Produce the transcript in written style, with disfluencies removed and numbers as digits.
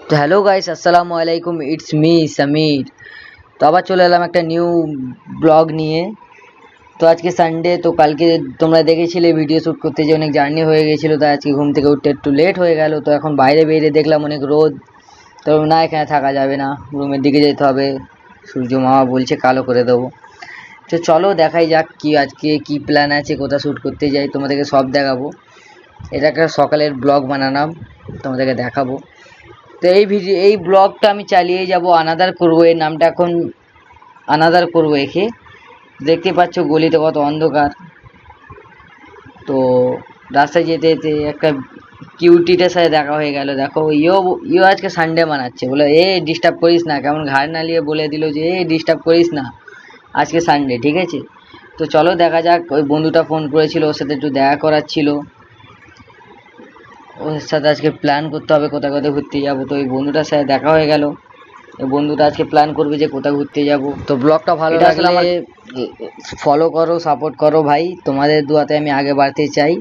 তো hello guys, আসসালামু আলাইকুম, ইটস মি সমীর। তো আবার চলে এলাম একটা নিউ ব্লগ নিয়ে। তো আজকে সানডে, তো কালকে তোমরা দেখেছিলে ভিডিও শ্যুট করতে যে অনেক জার্নি হয়ে গেছিলো, তাই আজকে ঘুম থেকে উঠতে একটু লেট হয়ে গেল। তো এখন বাইরে বেরিয়ে দেখলাম অনেক রোদ। তো না, এখানে থাকা যাবে না, রুমের দিকে যেতে হবে। সূর্য মামা বলছে কালো করে দেবো। তো চলো দেখাই যাক কি আজকে কি প্ল্যান আছে, কোথায় শ্যুট করতে যাই, তোমাদেরকে সব দেখাবো। এটা একটা সকালের ব্লগ বানালাম, তোমাদেরকে দেখাবো। তো এই ব্লগটা আমি চালিয়ে যাব, আনাদার করবো। এর নামটা এখন আনাদার করবো একে। দেখতে পাচ্ছ গলিতে কত অন্ধকার। তো রাস্তায় যেতে যেতে একটা কিউটিটার সাথে দেখা হয়ে গেল। দেখো, ইও আজকে সানডে মানাচ্ছে, বলে এ ডিস্টার্ব করিস না, কেমন ঘাড় নালিয়ে বলে দিল যে এ ডিস্টার্ব করিস না, আজকে সানডে, ঠিক আছে। তো চলো দেখা যাক। ওই বন্ধুটা ফোন করেছিল, ওর সাথে একটু দেখা করার ছিল। ওর সাথে আজকে প্ল্যান করতে হবে কোথায় কোথায় ঘুরতে যাবো। তো ওই বন্ধুটার সাথে দেখা হয়ে গেল। এই বন্ধুটা আজকে প্ল্যান করবে যে কোথায় ঘুরতে যাব। তো ব্লগটা ভালো লাগলে ফলো করো, সাপোর্ট করো ভাই, তোমাদের দুয়াতে আমি আগে বাড়তে চাই।